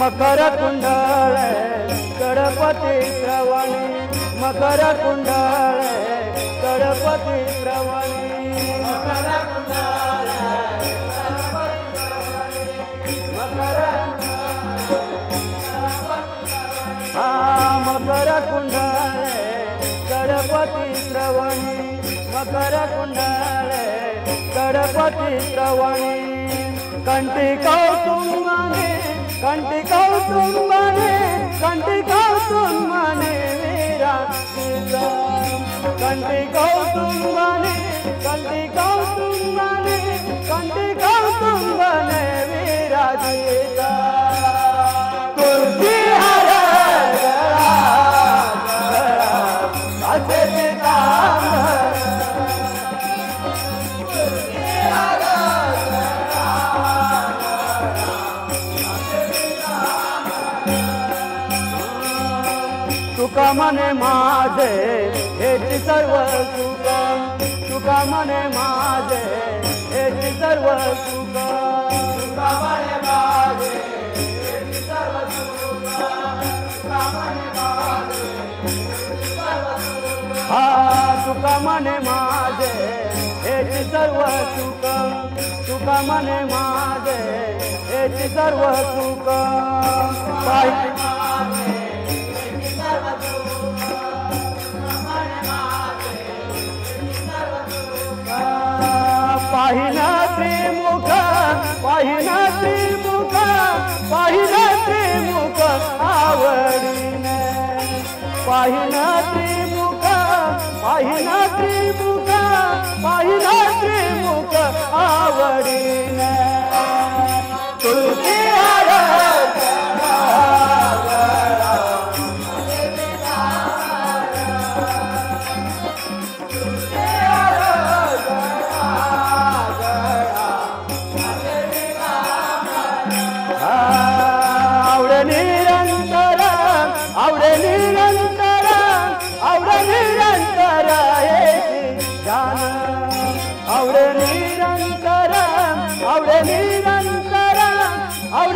मकर कुंडले गणपती श्रवणी, मकर कुंडले गणपती श्रवणी, मकर कुंडले मकर कुंडले गणपती श्रवणी, मकर कुंडले गणपती श्रवणी, कंठी कौतुंबने कंठी कौतुंबने कंठी कौतुंबने विराजिता, कंठी कौतुंबने कंठी कौतुंबने कंठी कौतुंबने विराजिता, तुलसी हर गळा गळा असे पीतांबर, तुका मने माझे हेची सर्व सुख, तुका मने माझे हेची सर्व सुख, तुका मने माझे हेची सर्व सुख, तुका मने माझे तुका मने माझे हेची सर्व सुख, तुका मने माझे हेची सर्व सुख, पाहिना त्रिमुख पाहिना त्रिमुख पाहिना त्रिमुख आवडीने, पाहिना त्रिमुख पाहिना त्रिमुख पाहिना त्रिमुख आवडीने, तुलसी हर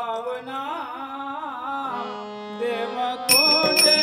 भावना देव कोठे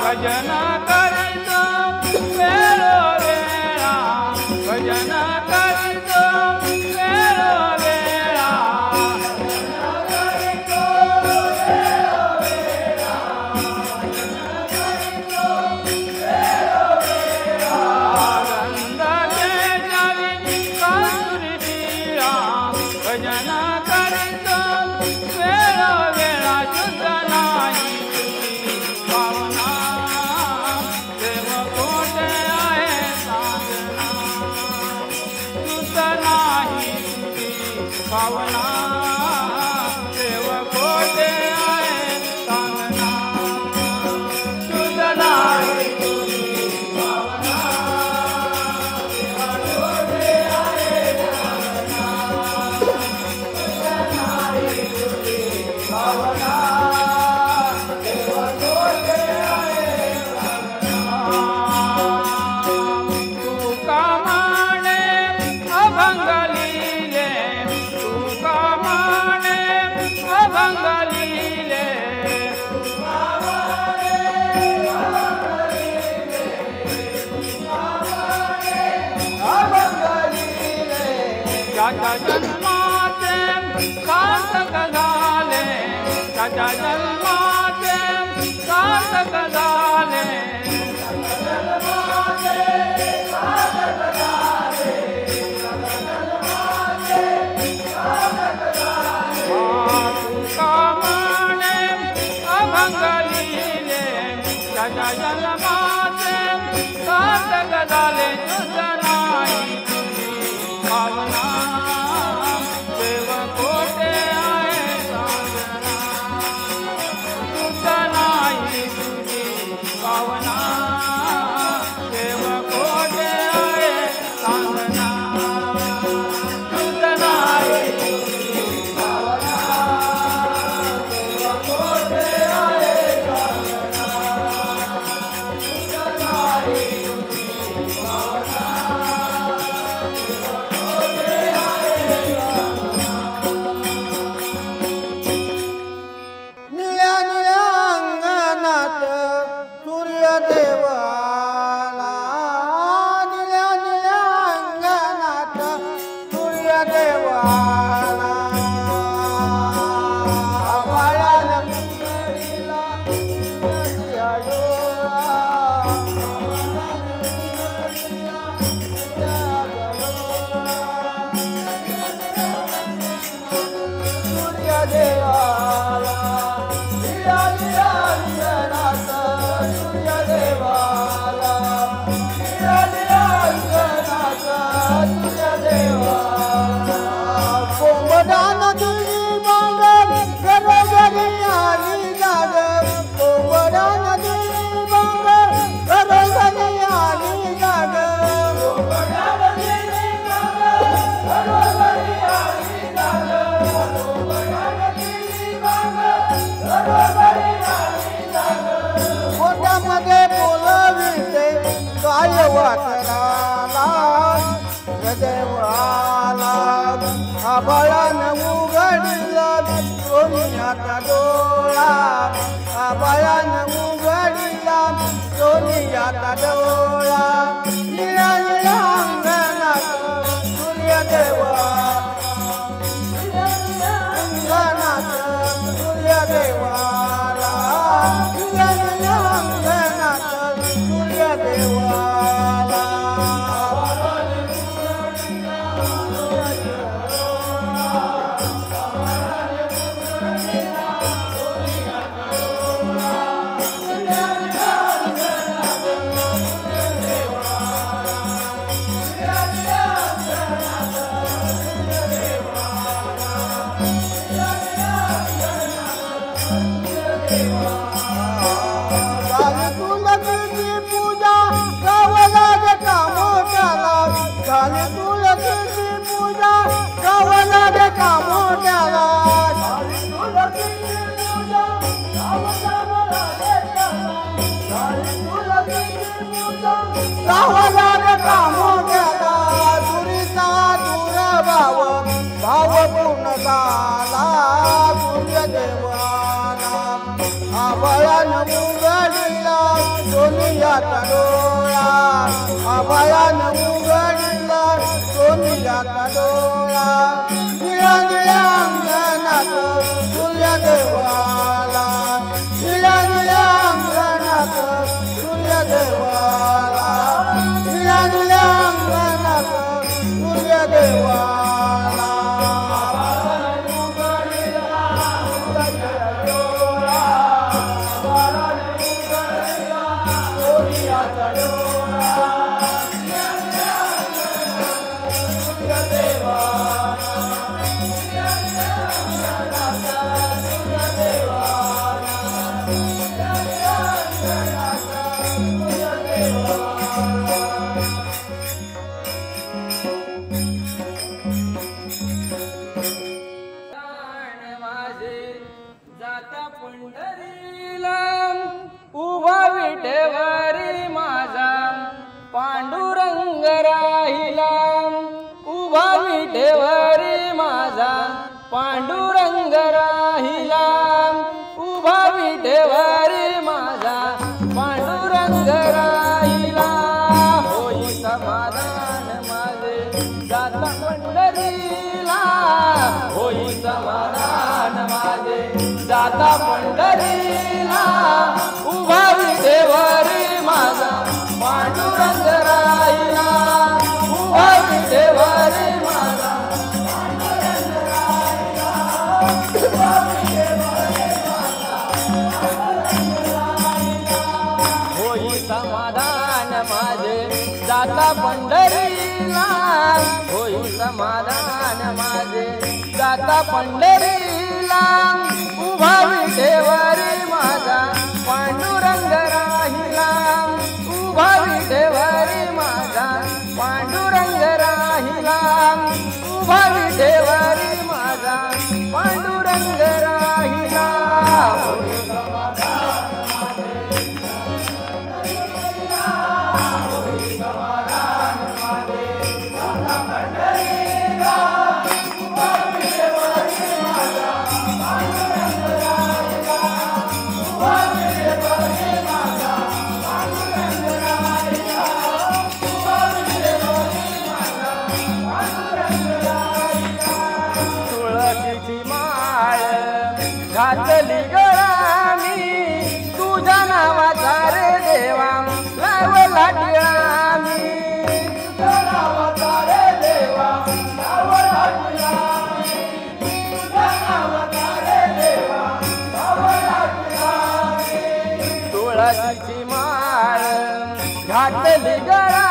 भजन करितो मेरो वेळा भजन करितो मेरो वेळा गंध केशरी कस्तुरी टीळा भजन करितो मेरो वेळा शुद्ध नाही भावना देव कोठे आहे साधना शुद्ध नाही भावना देव कोठे आहे साधना शुद्ध नाही भावना देव कोठे आहे साधना शुद्ध नाही भावना त्याच्या जन्माचे सार्थक झाले त्याच्या जन्माचे सार्थक झाले कामणे अभंग लिहिले त्याच्या जन्माचे सार्थक झाले शुद्ध नाही भावना देव कोठे आहे साधना शुद्ध नाही तुझी भावना देव कोठे आहे साधना शुद्ध नाही तुझी भावना देव कोठे सूर्यदेव आला आभाळानं उघडला सोनियाचा डोळा आभाळानं उघडला सोनियाचा डोळा निळ्या निळ्या अंगणात सूर्यदेव अंगणात सूर्यदेव आला निळ्या निळ्या अंगणात सूर्यदेव आला भाव पूर्ण झाला सूर्यदेवाला आभाळानं उघडला सोनियाचा डोळा आभाळानं उघडला सोनियाचा डोळा निळ्या निळ्या अंगणात सूर्यदेवाला निळ्या निळ्या अंगणात सूर्यदेवाला निळ्या निळ्या अंगणात सूर्यदेवाला उभा विठेवरी माझा पांडुरंग राहिला उभा विठेवरी माझा पांडुरंग राहिला उभा विठेवरी माझा पांडुरंग राहिला होई समाधान माझे जाता पंढरीला होई समाधान माझे जाता पंढरीला उभा विठेवरी माझा पांडुरंग राहिला उभा विठेवरी माझा पांडुरंग राहिला उभा विठेवरी माझा पांडुरंग राहिला होई समाधान माझे जाता पंढरीला होई समाधान माझे जाता पंढरीला उभा विठेवरी माझा पांडुरंग राहिला उभा विठेवरी माझा पांडुरंग राहिला उभा विठेवरी माझा पांडुरंग राहिला होई समाधान माझे होई समाधान माझे जाता पंढरीला उभा विठेवरी माझा पांडुरंग राहिला उभा विठेवरी माझा पांडुरंग राहिला उभा विठेवरी माझा पांडुरंग राहिला तुळशीची माळ घातली गळा मी तुझ्या नावाचा रे देवा लावला टिळा मी तुझ्या नावाचा रे देवा लावला टिळा मी तुझ्या नावाचा रे देवा लावला टिळा मी तुळशीची माळ घातली गळा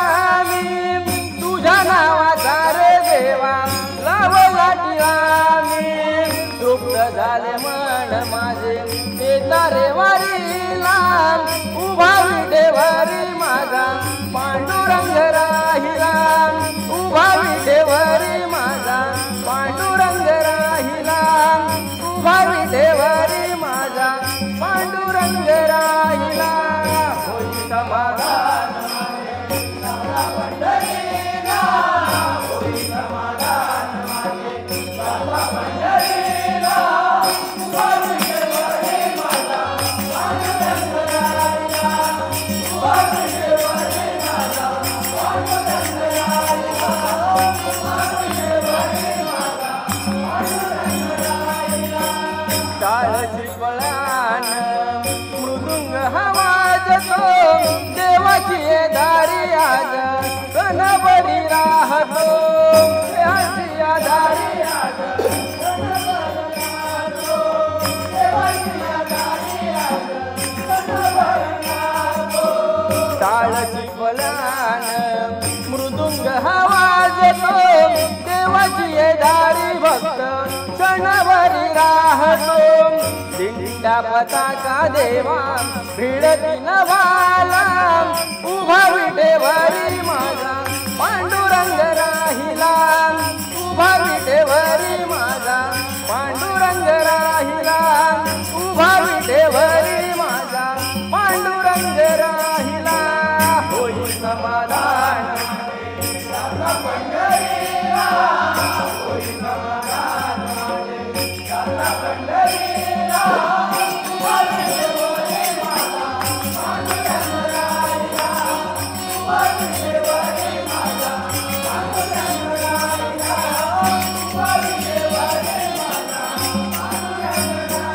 मी तुझ्या नावाचा रे देवा लावला टिळा मी तृप्त झाले मन माझे येता रे वारीला उभा विठेवरी माझा पांडुरंग राहिला उभा विठेवरी माझा पांडुरंग राहिला उभा विठेवरी माझा पांडुरंग राहिला होई समाधान माझे जाता पंढरीला विटा पताका देवा भिडती नवाला उभा विटेवरी माझा पांडुरंग राहिला उभा विटेवरी माझा पांडुरंग राहिला उभा विटेवरी माझा पांडुरंग राहिला होई समाधान पंढरीला होई समाधान पंढरीला उभा विटेवरी माझा पांडुरंग राहिला उभा विटेवरी माझा पांडुरंग राहिला उभा विटेवरी माझा पांडुरंग राहिला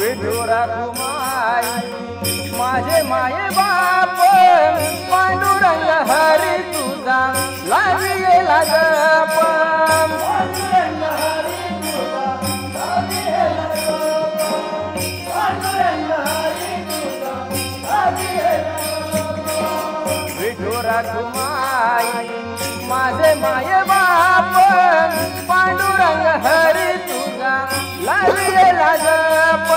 विठुरा कुमाई माझे माये बाप पांडुरंग हरी तुझा लावी गेला जप पांडुरंग हरी तुझा लावी गेला जप पांडुरंग हरी तुझा लावी गेला जप विठुरा कुमाई माझे माये बाप पांडुरंग हरी तुझा लावी गेला जप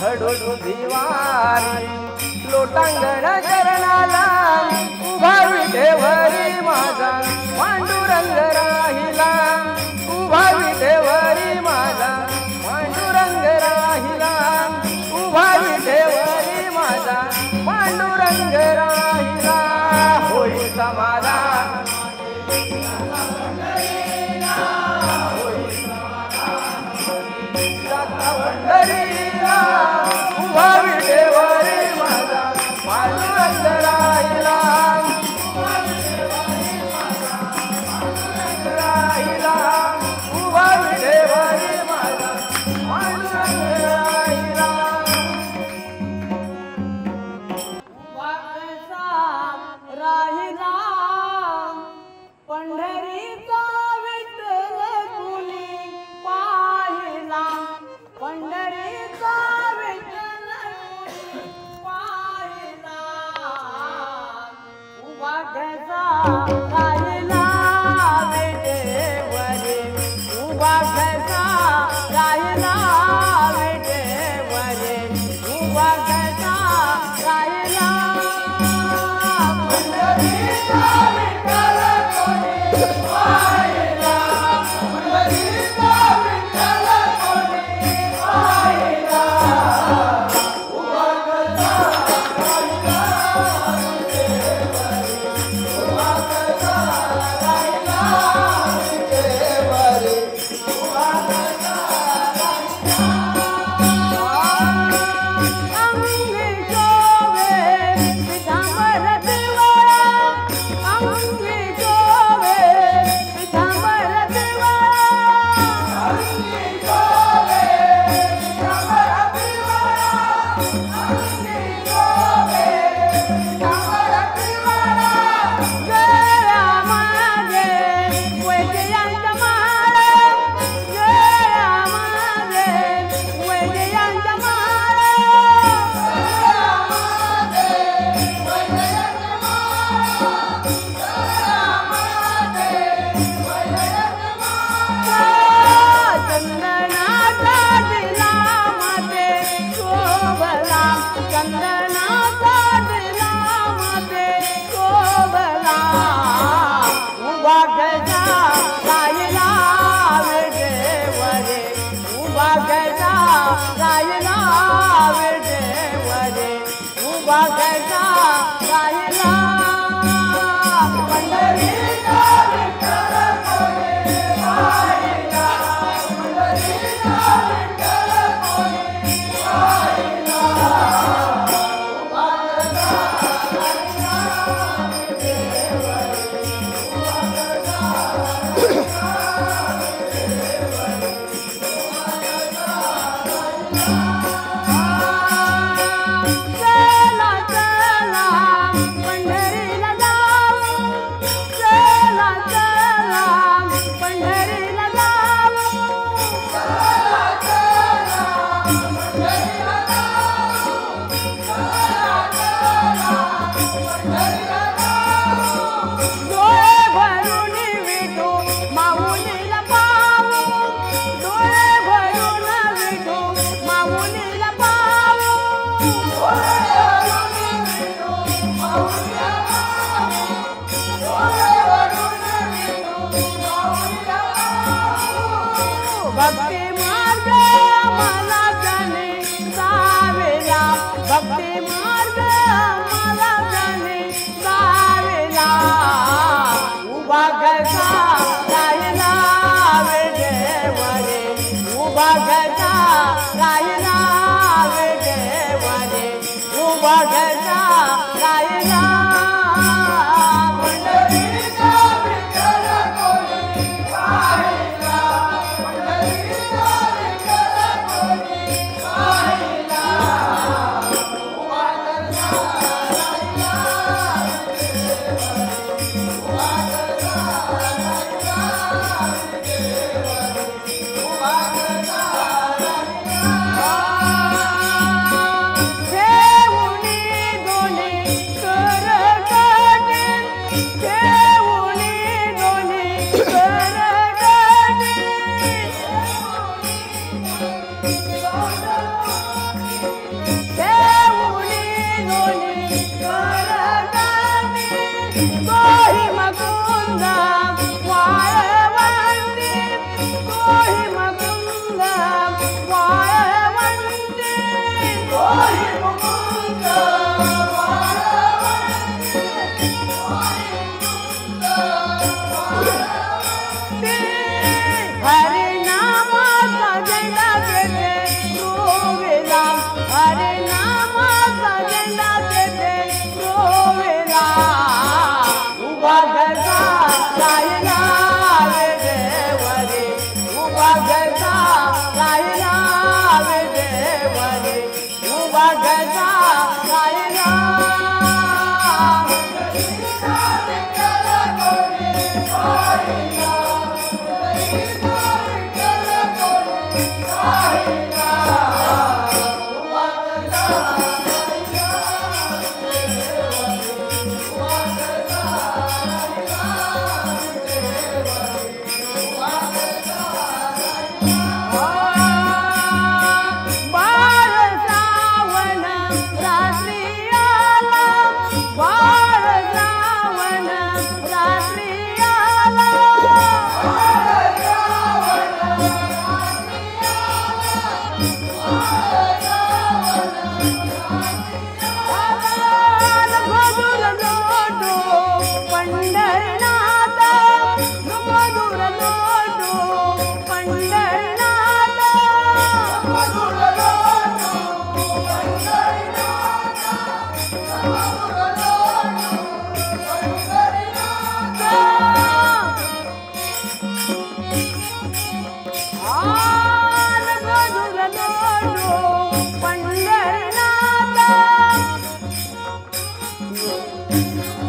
घडो दिवारी लोटांगण चरणाला उभा विठेवरी माझा पांडुरंग राहिला उभा विठेवरी माझा पांडुरंग राहिला उभा विठेवरी माझा पांडुरंग राहिला होई समाधान पंढरीला उभा विठेवरी माझा पांडुरंग राहिला राहिला उभा विठेवरी माझा पांडुरंग राहिला उभा कसा राहिला पंढरीचा विठ्ठल कुणी पाहिला पंढरीचा विठ्ठल कुणी पाहिला उभा कसा राहिला विठेवरी उभा कसा राहिला विठेवरी उभा कसा राहिला पंढरीचा विठ्ठल कुणी पाहिला पंढरीचा विठ्ठल कुणी पाहिला उभा कसा राहिला उभा कसा राहिला विठेवरी उभा कसा अंगी शोभे पितांबर दिवाळा अंगी शोभे पितांबर दिवाळा अंगी शोभे पितांबर दिवाळा अंगी शोभे पितांबर दिवाळा गळ्या मागे वैजयंत माळ गळ्या मागे वैजयंत माळ गळ्या मागे वैजयंत माळ गळ्या मागे वैजयंत माळ चंदनाचा दिला मध्ये शोभला चंदनाचा दिला मध्ये शोभला उभा कसा राहिला विठेवरी उभा कसा राहिला विठेवरी उभा कसा राहिला पंढरीचा विठ्ठल कोणी पाहिला पंढरीचा विठ्ठल कोणी पाहिला उभा कसा राहिला विठेवरी उभा कसा चला चला पंढरीला माऊलीला पाहू भक्ती मार्ग मला जाणे जावेला भक्ती मार्ग मला जाणे जावेला उभा घरचा राहिला वेडेवारे उभा घरचा राहिला वेडेवारे उभा घरचा राहिला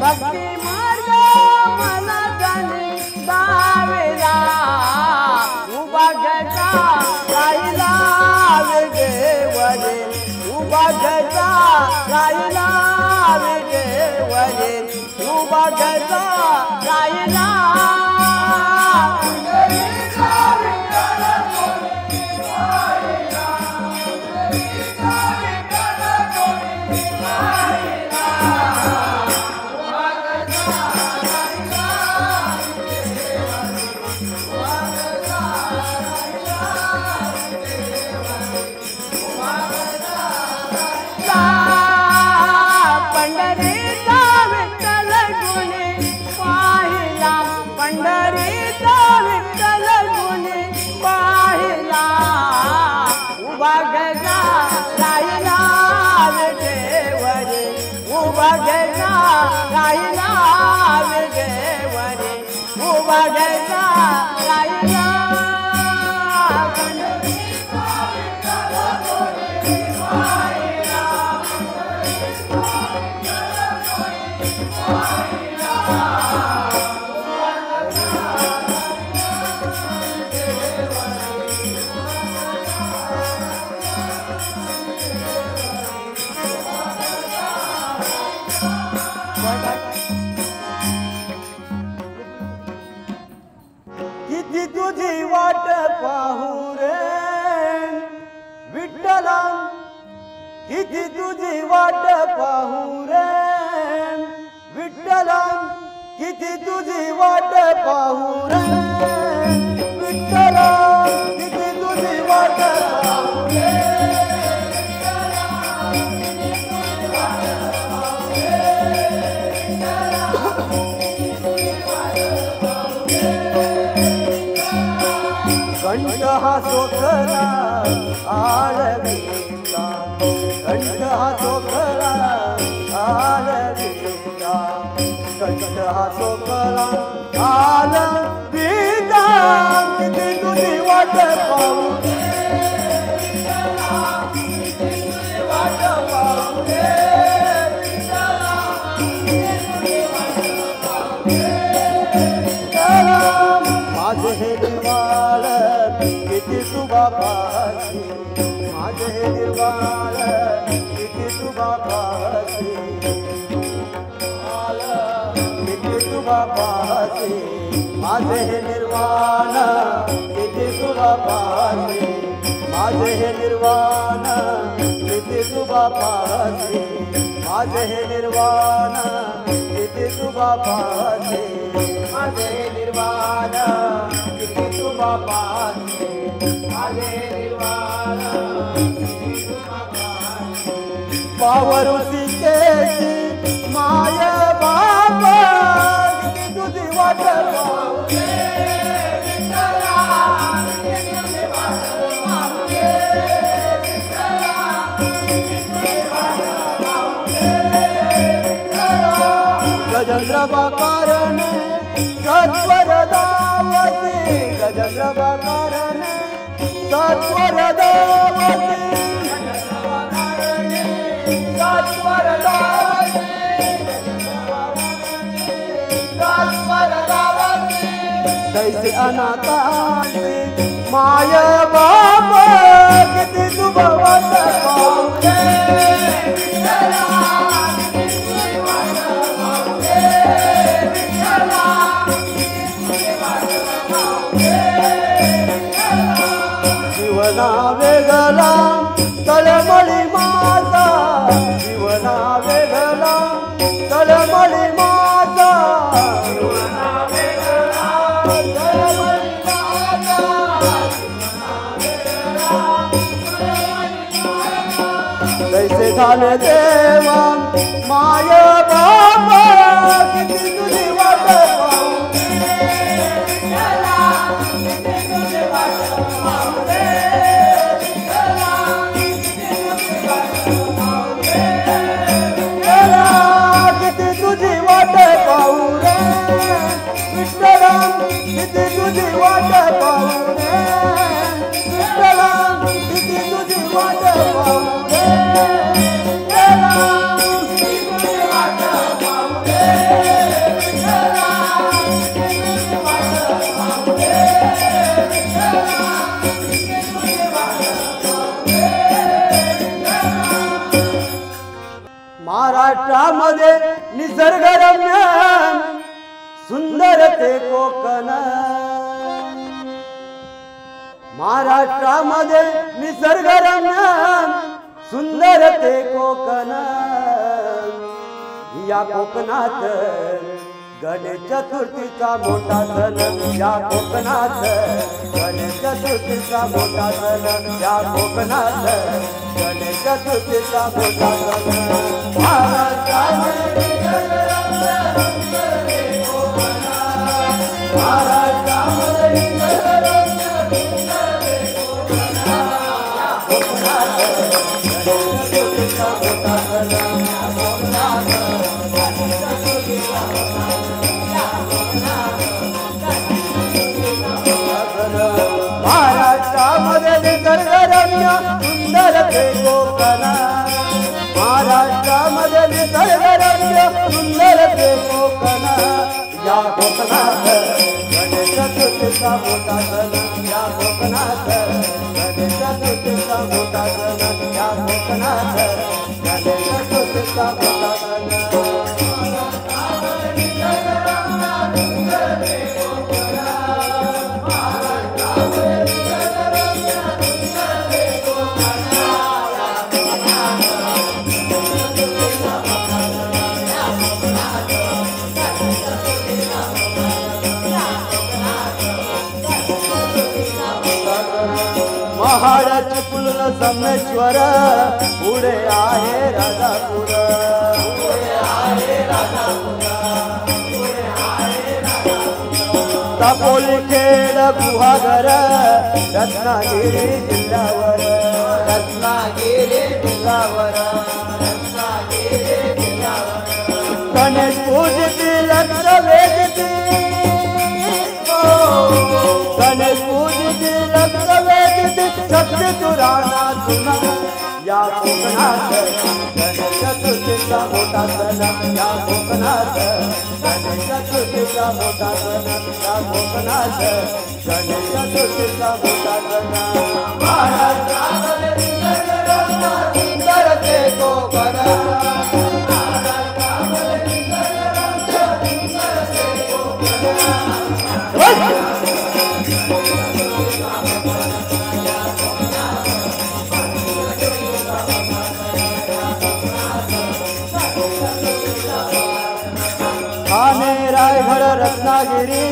भक्ती मार्ग मला जाणे जावेला उभा घरचा राहिला वेडेवारे उभा घरचा राहिला वेडेवारे उभा घरचा राहिला पंढरीचा विठ्ठल गुणी पाहिला उभा घरचा राहिला वेडेवारे उभा घरचा राहिला वेडेवारे उभा घरचा राहिला किती तुझी वाट पाहू रे विठ्ठला किती तुझी वाट पाहू रे विठ्ठला किती तुझी वाट पाहू रे विठ्ठला किती तुझी वाट पाहू रे कंठ हा सोखला आळवीचा कंठ हा सोखला आळवीचा कंठ हा सोखला आळवीचा किती तुझी वाट पाहू माझे हे निर्वाळ किती तुबा पाशी माझे हे निर्वाळ किती तुबा पाशी किती तुबा पाशी माझे हे निर्वाण किती तुबा पाशी माझे हे निर्वाण किती तुबा पाशी माझे हे निर्वाण किती तुबा पाशी माझे निर्वाण किती तुबा पाशी माझे निर्वाण किती तुबा पाशी पावरुसी केशी माय बाबा किती तुझी वाट पाहू रे विठ्ठला किती तुझी वाट पाहू रे विठ्ठला किती तुझी वाट पाहू रे विठ्ठला गजेंद्र बाकारणे सत्वर दावती गजेंद्र बाकारणे सत्वर दावती सत्वर दावती सत्वर दावती तैसे अनाथांचे माय बाबा किती तुबा वाट पाहू रे विठ्ठला जीवना वेगळा तळमळी माझा जीवना वेगळा तळमळी माझा जीवना वेगळा तळमळी माझा कैसे झाले देवा माय बाबा किती तुझी वाट पाहू तुझी वाट पाहू रे विठ्ठला किती तुझी वाट पाहू रे विठ्ठला किती तुझी वाट पाहू रे विठ्ठला किती तुझी वाट पाहू रे विठ्ठला किती तुझी वाट पाहू रे विठ्ठला किती तुझी वाट पाहू रे महाराष्ट्रामध्ये निसर्गरम्य सुंदर ते कोकण महाराष्ट्रामध्ये निसर्गरम्य सुंदर ते कोकण या कोकणात गणेश चतुर्थीचा मोठा सण या कोकणात गणेश चतुर्थीचा मोठा सण या कोकणात गणेश चतुर्थीचा मोठा सण महाराष्ट्रामध्ये महाराष्ट्रामध्ये निसर्गरम्य सुंदर ते कोकण महाराष्ट्रामध्ये निसर्गरम्य सुंदर ते कोकण या कोकणात गणेश चतुर्थीचा मोठा सण या कोकणात गणेश चतुर्थीचा मोठा सण या कोकणात गणेश चतुर्थीचा मोठा सण पहाडाची पुलल संमेश्वर पुढे आहे राजापूर दापोली खेड गुहागर रत्नागिरी जिल्ह्यावर गणेश पूजती लक्ष वेदती गणेश पूजती लक्ष वेदती शक्ती तुराणा तुना या कोकणात गणेश चतुर्थीचा मोठा सण या कोकणात गणेश चतुर्थीचा मोठा सण या कोकणात गणेश चतुर्थीचा मोठा सण महाराष्ट्रामध्ये सुंदर ते कोकण ठाणे रायगड रत्नागिरी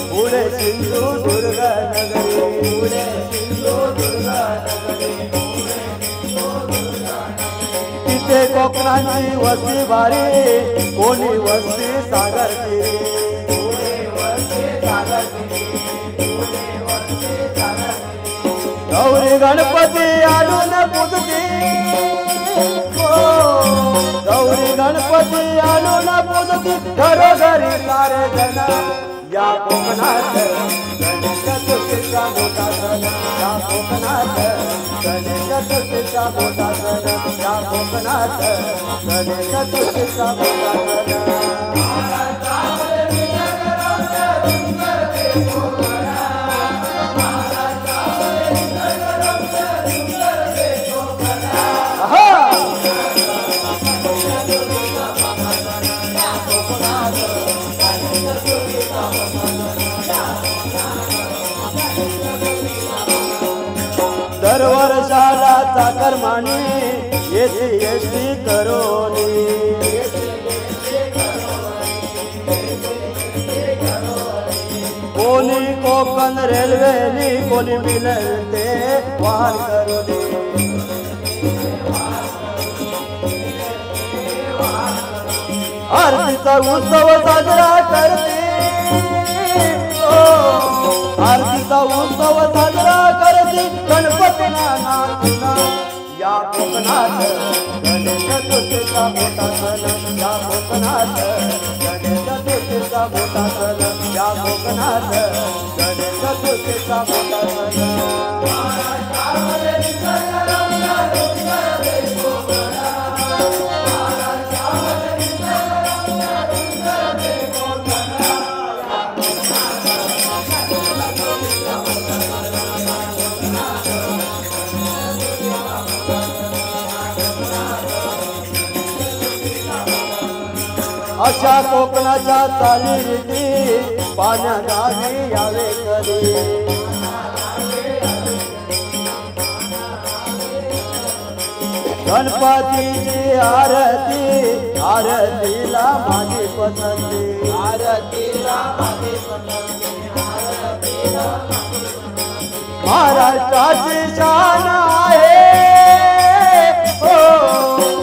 पुढे सिंधुदुर्ग नगरी पुढे सिंधुदुर्ग नगरी तिथे कोकणाची वस्ती भारी कोणी वस्ती सागर गौरी गणपती आणून पूजती गौरी गणपती आणून पूजती घरोघरी सारे जण या कोकणात गणेश चतुर्थीचा मोठा सण या कोकणात गणेश चतुर्थीचा मोठा सण या कोकणात गणेश चतुर्थीचा मोठा सण दर वर्षाला चाकरमानी येती एसटी करोनी कोणी कोकण रेल्वेनी कोणी मिळते वाहन करोनी आरतीचा उत्सव साजरा करते आरतीचा उत्सव साजरा करते गणपतीला नाचून या कोकणात गणेश चतुर्थीचा मोठा सण या कोकणात गणेश चतुर्थीचा मोठा सण या कोकणात गणेश चतुर्थीचा मोठा सण अशा कोकणाच्या चालीरीती पाण्यागावी यावे कधी गणपतीची आरती आरतीला माझी पसंती आरतीला माझी पसंती महाराष्ट्राची शान आहे हो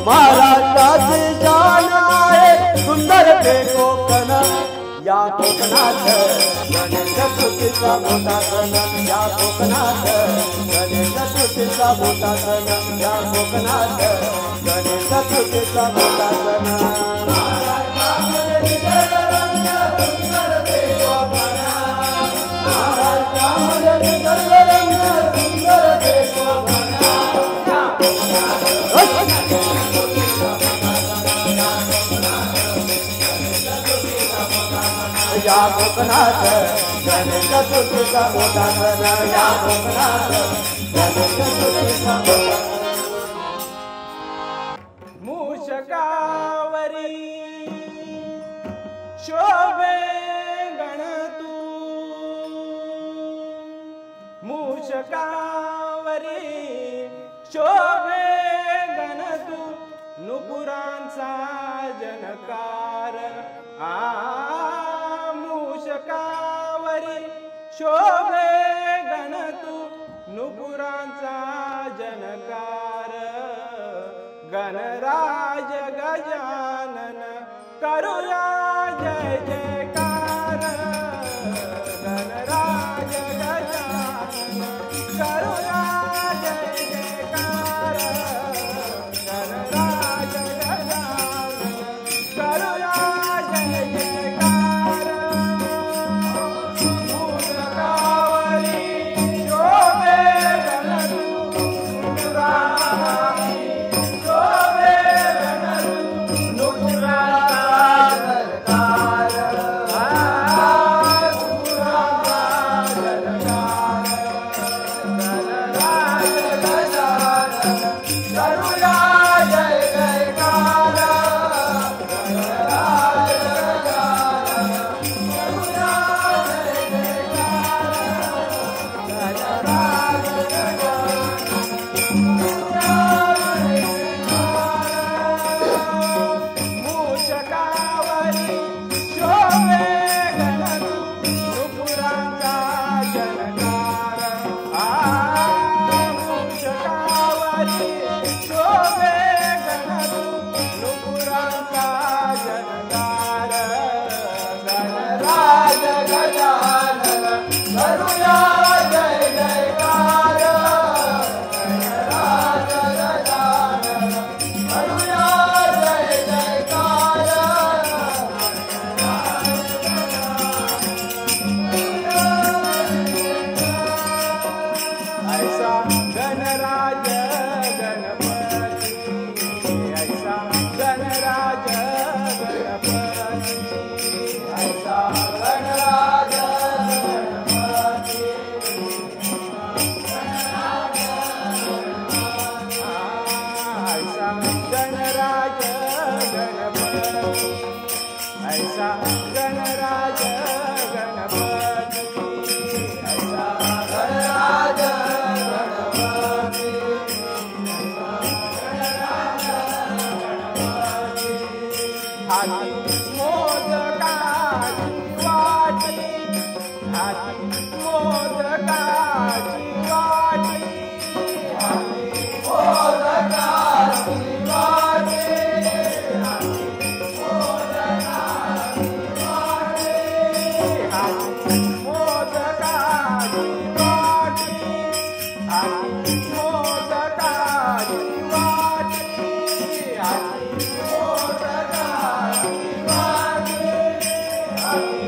महाराष्ट्राची शान आहे सुंदर ते कोकण या कोकणात गणेश चतुर्थीचा मोठा सण या कोकणात गणेश चतुर्थीचा मोठा सण या कोकणात गणेश चतुर्थीचा मोठा सण या कोकणात गणेश चतुर्थीचा मोठा सण या कोकणात गणेश चतुर्थीचा मोठा मूषकावरी शोभे गणतू मूषकावरी शोभे गणतू नुपुरांचा जनकार मूषकावरी शोभे गणतू नुपुरांचा गणराज गजानन करूया जय जयकार गणराज गजानन करूया जय जयकार गणराज गजानन करूया जय जयकार मूलकावरी शोभे गणनुपुरारी शोभे Hare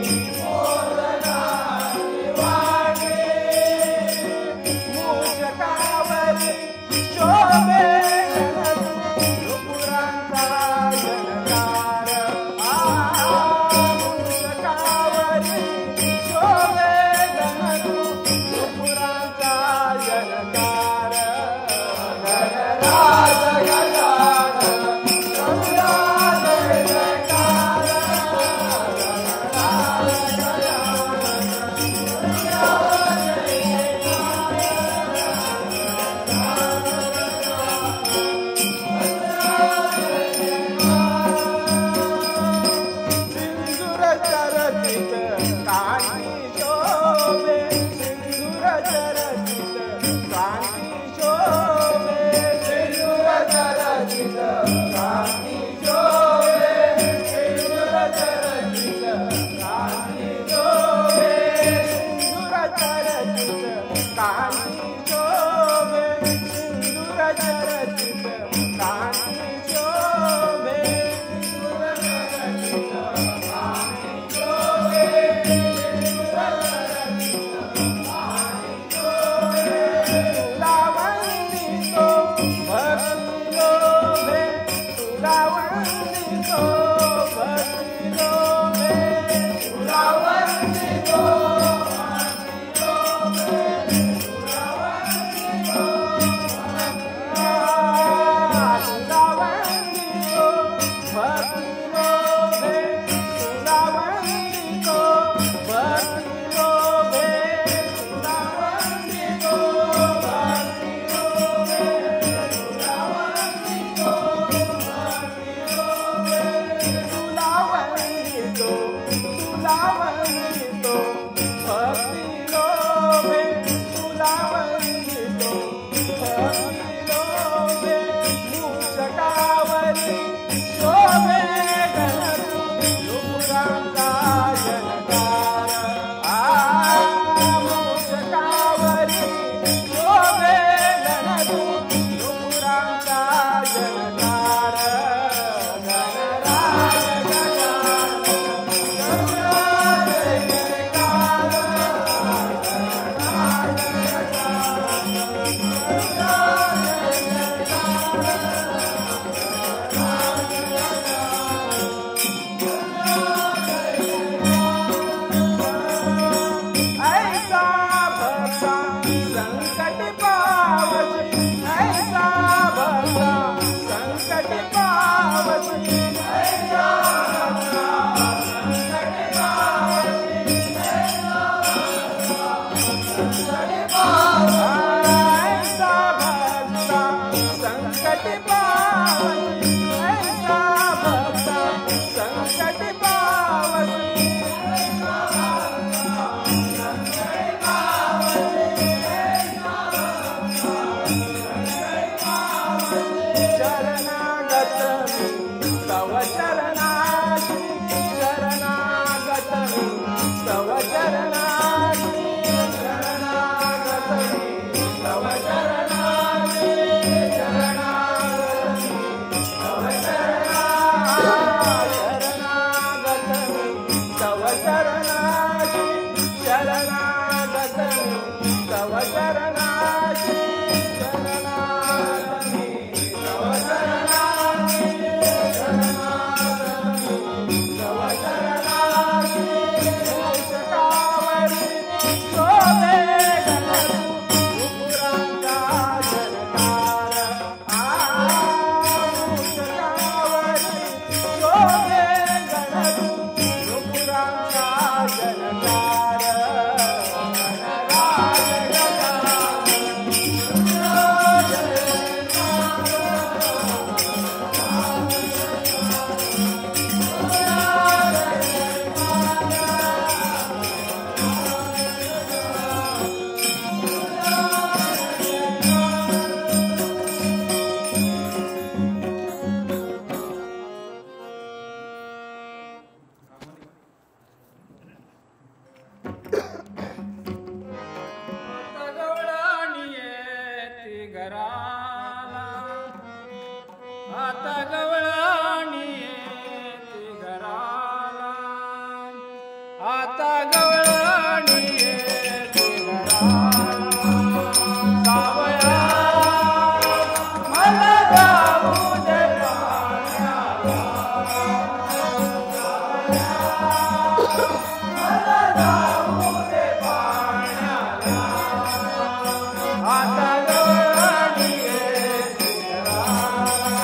तव चरणाशी शरणागत तव चरणाशी शरणागत तव चरणाशी शरणागत तव शरणागत तव शरणाशी शरणागत तव शरणाशी आता गवळणी येते घराला आता गवळणी येते घराला सावया मला जाऊ दे पाण्याला मला जाऊ दे पाण्याला आता गवळणी येते घराला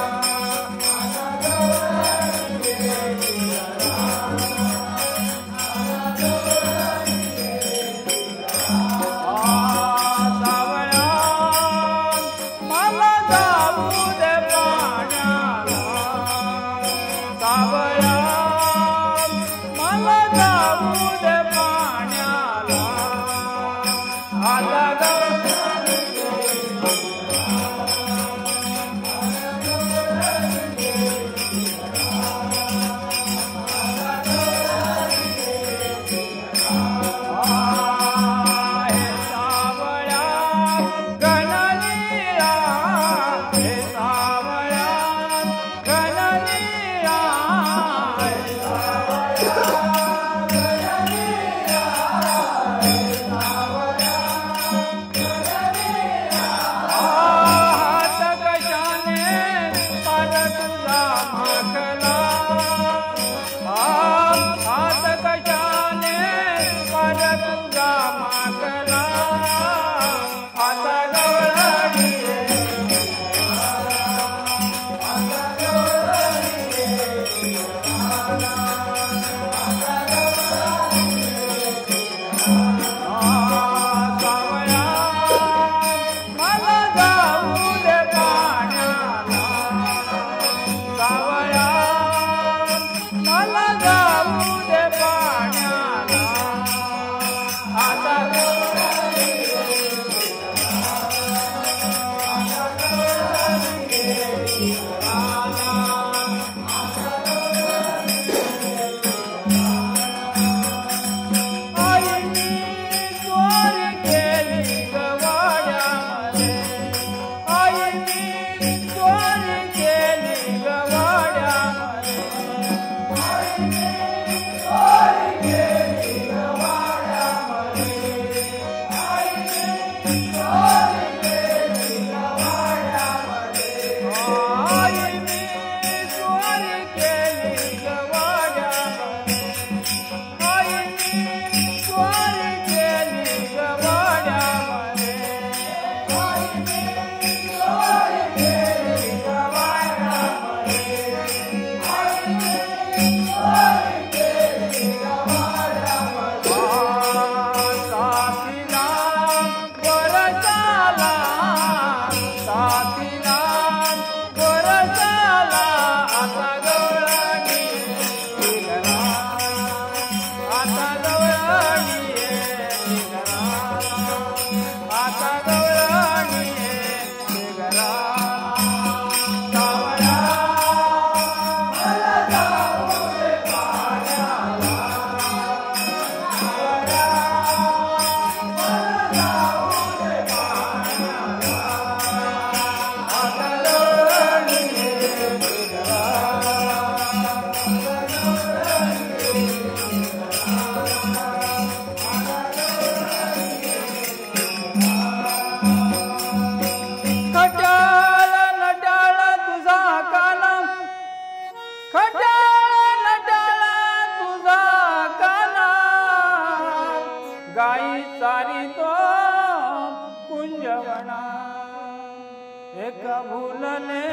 एक भूलले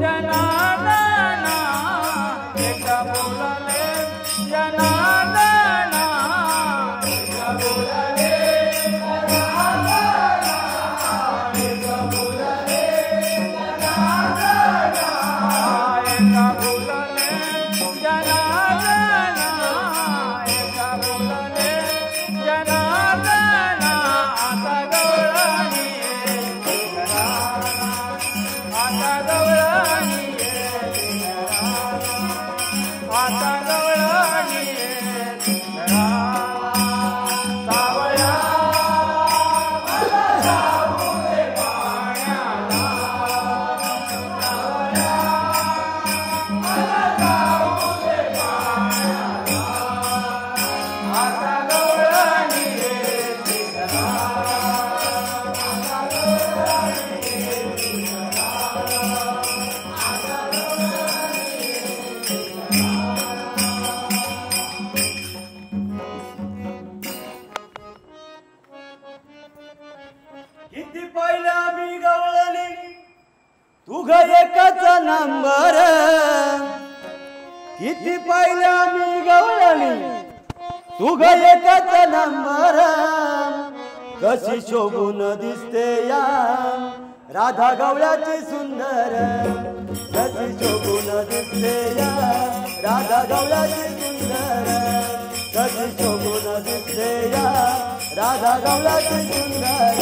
जनार्दना एक भूलले जनार्दना एक भूलले जनार्दना एक भूलले जनार्दना एक भूलले जनार्दना एक भूलले जनार्दना आता गौराणी आता गौराणी आता गौराणी सावळा मला जाऊ दे पाण्याला सावळा मला जाऊ दे पाण्याला आता गौराणी किती पहिला मी गवळली तू ग एकच नंबर किती पहिला मी गवळली तू ग एकच नंबर कशी शोभून दिसते या राधा गवळ्याची सुंदर कशी शोभून दिसते या राधा गवळ्याची सुंदर कशी शोभून दिसते या राधा गवळ्याची सुंदर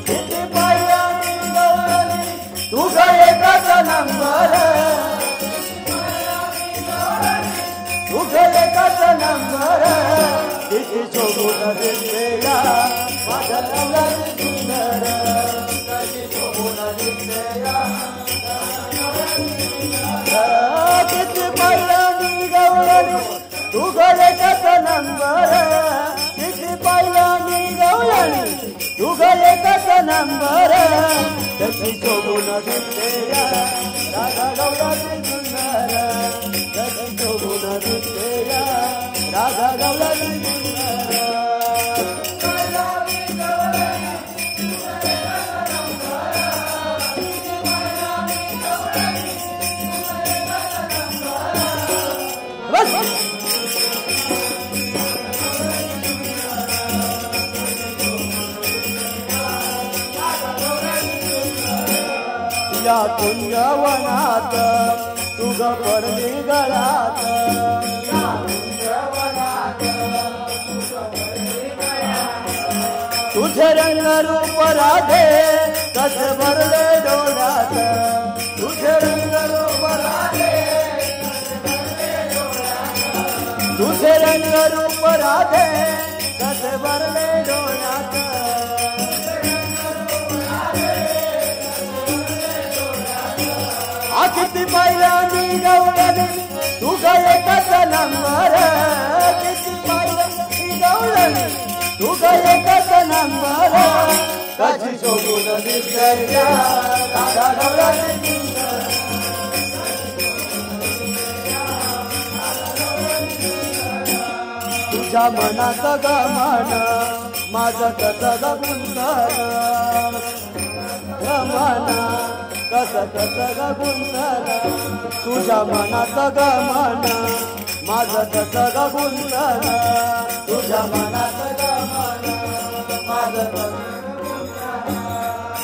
किती पाहिल्या मी गवळली तू ग एकच नंबर तू ग एकच नंबर किती शोभून दिसते या माझ्या गवळ्याची सुंदर कशी शोभून दिसते या किती पाहिल्या मी गवळली तू ग एकच नंबर किती पाहिल्या मी गवळली तू ग एकच नंबर कशी शोभून दिसते या राधा गवळ्याची सुंदर कशी शोभून दिसते या राधा गवळ्याची सुंदर या कुंजवनात तुझ पडली गळात तुझे रंग रूप राधे कसे भरले डोळ्यात तुझे रंग रूप राधे तुझे रंग रूप राधे कसे भरले डोळ्यात किती पाहिल्या मी गवळली तू ग एकच नंबर किती पाहिल्या मी गवळली तू ग एकच नंबर कशी शोभून दिसते या राधा गवळ्याची सुंदर तुझ्या मनात ग मन माझं कसं ग गुंतन मन कसं कसं ग गुंतन तुझ्या मनात ग मन माझं कसं ग गुंतन तुझ्या मनात ग मन माझं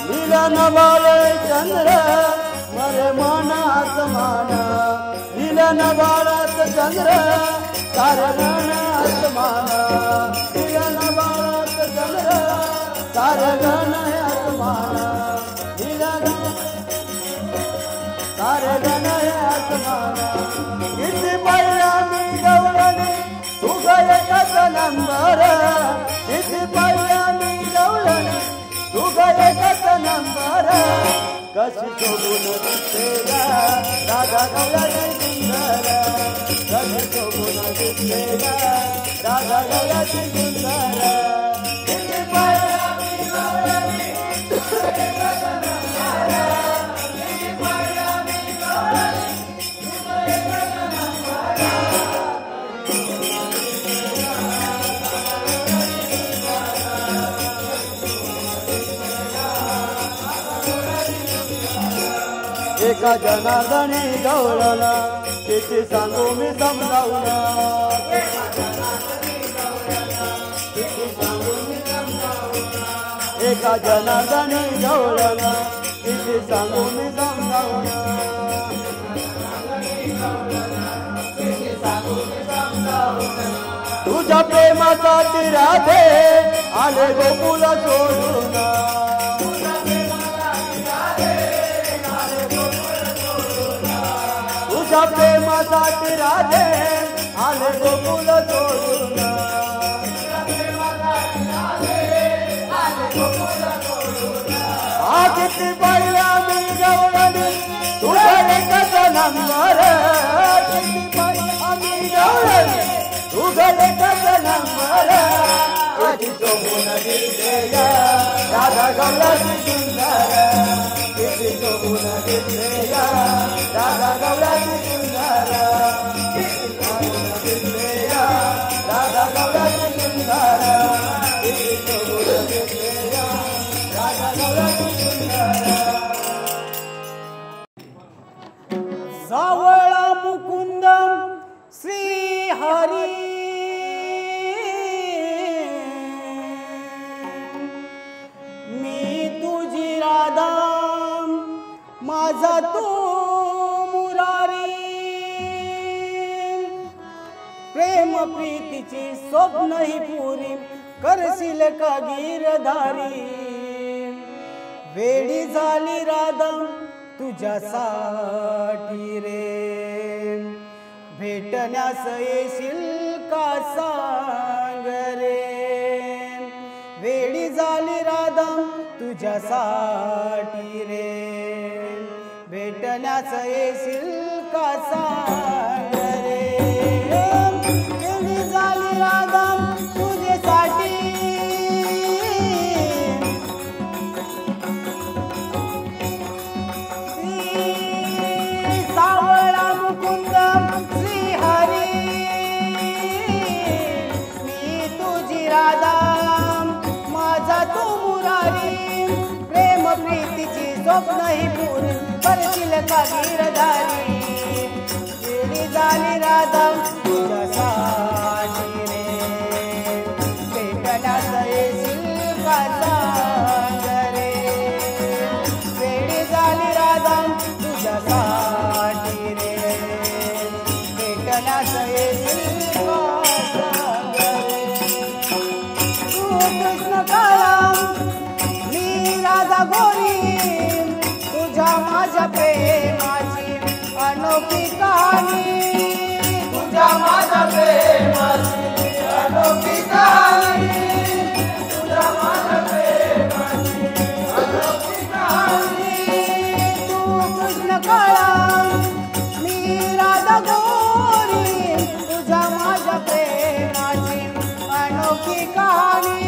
मिलन बाळे चंद्र मरे मनात मान मिलन बाळात चंद्र तारगणात मान मिलन बाळात चंद्र तारगणात मान मिलन तारगणात मान किती पाहिल्या मी गवळली तू ग एकच नंबर किती पाहिल्या मी गवळली तू ग एकच नंबर कशी शोभून दिसते या राधा गवळ्याची सुंदर कशी शोभून दिसते या राधा गवळ्याची सुंदर किती पाहिल्या मी गवळली तू ग एकच नंबर किती पाहिल्या मी गवळली तू ग एकच नंबर एका जनार्दनी गवळण किती सांगू मी समजावून एका जनार्दनी गवळण किती सांगू मी समजावून तुझ्या प्रेमासाठी राधे आले गोकुल सोडून तुझ्या प्रेमासाठी राधे आले गोकुल सोडून किती पाहिला मी गवळणी तुझ्या एकच नंबर किती पाहिला मी गवळणी तुझ्या एकच नंबर किती शोभून दिसते राधा गवळणी सुंदर किती शोभून दिसते राधा गवळणी सुंदर किती शोभून दिसते राधा गवळणी सुंदर किती शोभून दिसते राधा गवळणी सावळा मुकुंद श्री हरी मी तुझी राधा माझा तू मुरारी प्रेम प्रीतीची स्वप्न ही पुरी करशील का गिरधारी वेडी झाली राधा तुझ्यासाठी रे भेटण्यास येशील का सांग रे वेडी झाली राधा तुझ्यासाठी रे भेटण्यास येशील का सांग रे वेडी झाली राधा तुझ्यासाठी सावळा मुकुंद श्री हरी मी तुझी राधा माझा तू मुरारी प्रेम प्रीतीची स्वप्न ही पुरी करशील का गिरधारी वेडी झाली राधा तुझ्यासाठी रे भेटण्यास येशील का सांग रे वेडी झाली राधा तुझ्यासाठी रे भेटण्यास येशील का सांग रे तू कृष्ण काळा मी राधा गोरी तुझ्या माझ्या प्रेमाची अनोखी कहाणी तुझ्या माझ्या प्रेमाची अनोखी कहाणी तुझ्या माझ्या प्रेमाची अनोखी कहाणी तू कृष्ण काळा मी राधा गोरी तुझ्या माझ्या प्रेमाची अनोखी कहाणी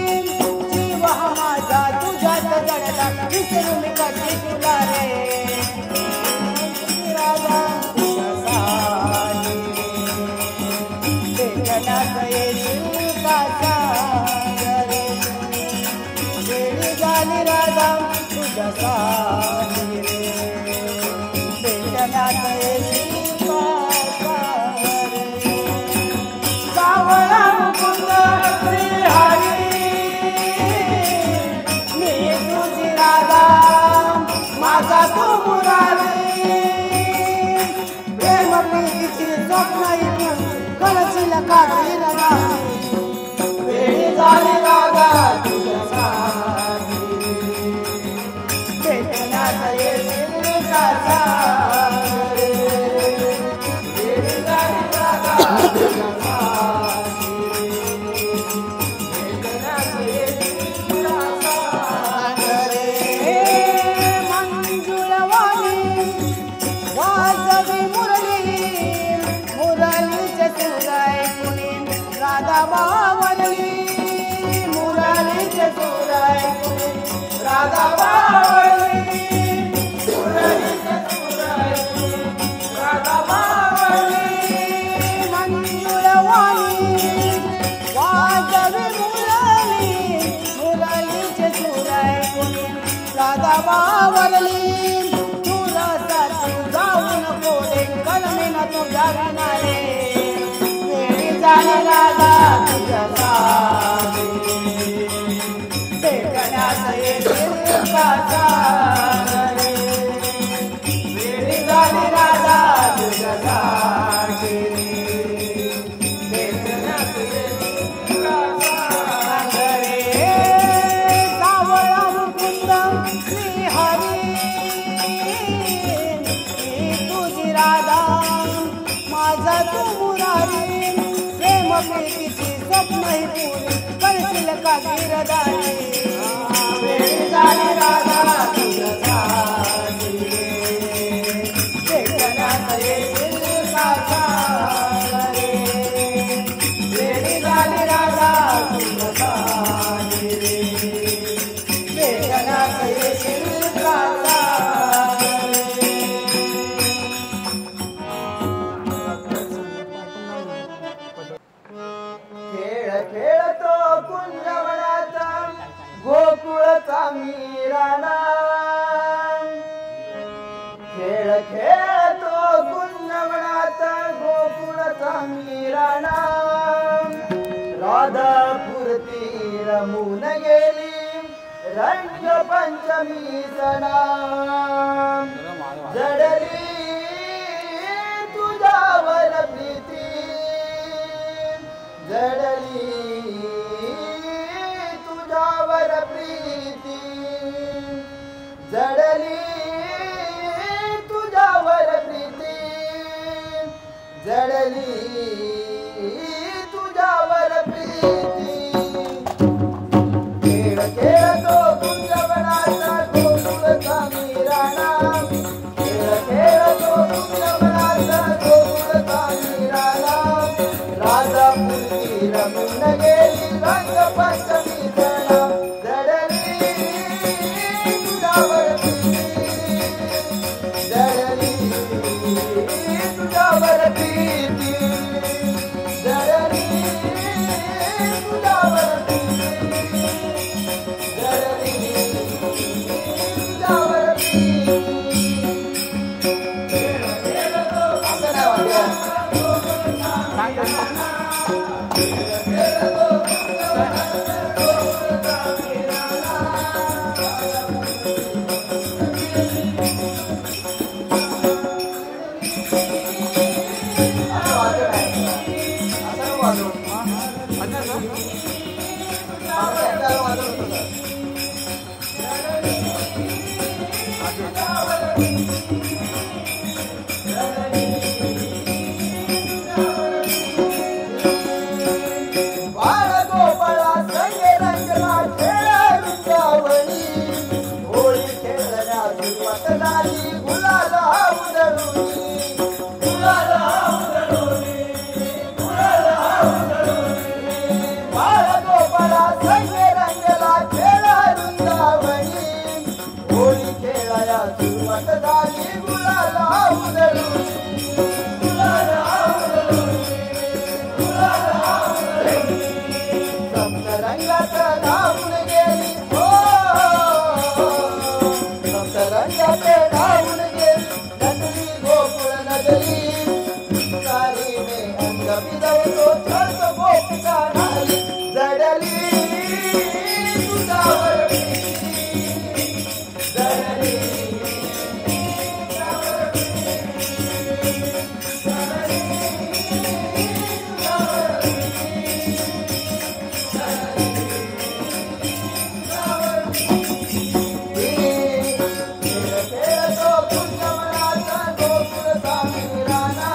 जीव हा माझा तुझ्यात जडला विसरू मी कधी तुला रे राधा तुझ्यासाठी भेटण्यास येशील का सांग रे वेडी झाली राधा तुझ्यासाठी रे भेटण्यास येशील का सांग रे सावळा मुकुंद श्री हरी मी तुझी राधा माझा तू मुरारी प्रेम प्रीतीची स्वप्न ही करशील का गिरधारी वेडी झाली राधा तुझ्यासाठी भेटण्यास येशील का सांग रे वेडी झाली राधा तुझ्यासाठी भेटण्यास येशील का सांग रे मंजुळवाणी वाजवी मुरली मुरलीचे सूर ऐकून राधा बावरली मुरलीचे सूर ऐकून राधा बावळी मुरलीचे सूर ऐकून राधा बावळी मंजुळवाणी वाजवी मुरली मुरलीचे सूर ऐकून राधा बावरली तुला साथी तुझ्या विनारे वेळी झाली राधा तुझ्या सारी भेटण्यास येतील का सागरे वेळी झाली राधा तुझ्या सारी भेटण्यास येतील का सागरे सावळा मुकुंद श्री हरी तुझी राधा माझा तू मुरारी प्रेम प्रीतीची स्वप्नही पुरी करशील का गिरदारी वेळी झाली राधा तुझ्या सारी भेटण्यास येशील का सागरे वेळी झाली राधा तुझ्या सारी भेटण्यास येशील का खेळ खेळतो कुंजवनात गोकुळचा मीराणा खेळ खेळतो कुंजवनात गोकुळचा मीराणा राधापुरती रमून गेली रंग पंचमी सणा जडली तुझ्यावर प्रीती जडली तुझ्यावर प्रीती जडली तुझ्यावर प्रीती जडली तुझ्यावर प्रीती खेळ खेळतो कुंजवनाचा गोकुळचा मीराणा खेळ खेळतो कुंजवनाचा गोकुळचा मीराणा राधापुरती रमून गेली रंग पंचमी सणा जडली तुझ्यावर प्रीती जडली तुझ्यावर प्रीती जडली तुझ्यावर प्रीती जडली तुझ्यावर प्रीती असं नाही बाळगोपाळा संगे रंगला खेळा वृंदावनी होळी खेळण्या सुरुवात झाली गुलाला उधळूनी गुलाला उधळूनी गुलाला उधळूनी बाळगोपाळा संगे रंगला खेळा वृंदावनी होळी खेळण्या सुरुवात झाली गुलाला उधळूनी गुलाला उधळूनी गुलाला उधळूनी सप्तरंगात धावून गेली हो सप्तरंगात धावून गेली नटली गोकुळ नगरी सारीने अंग भिजवतो छळत गोपिका नारी जडली तुझ्यावर प्रीती जडली तुझ्यावर खेळतो कुंजवनाचा गोकुळचा मीराणा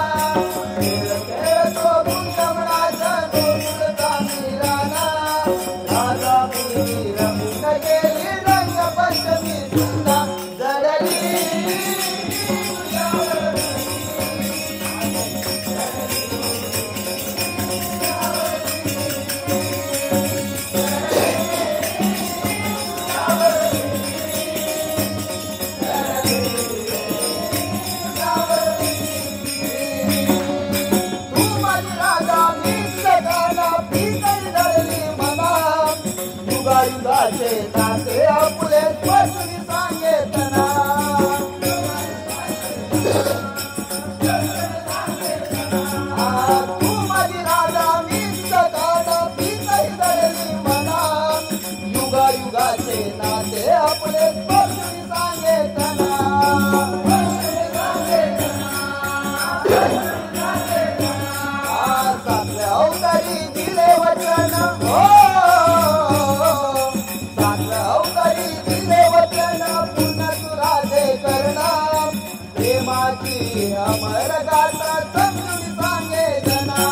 सातव्या अवतारी दिले वचन हो सातव्या अवतारी दिले वचन पुन्हा तू राधे करणार प्रेमाची अमर गाथा समजून सांगे जना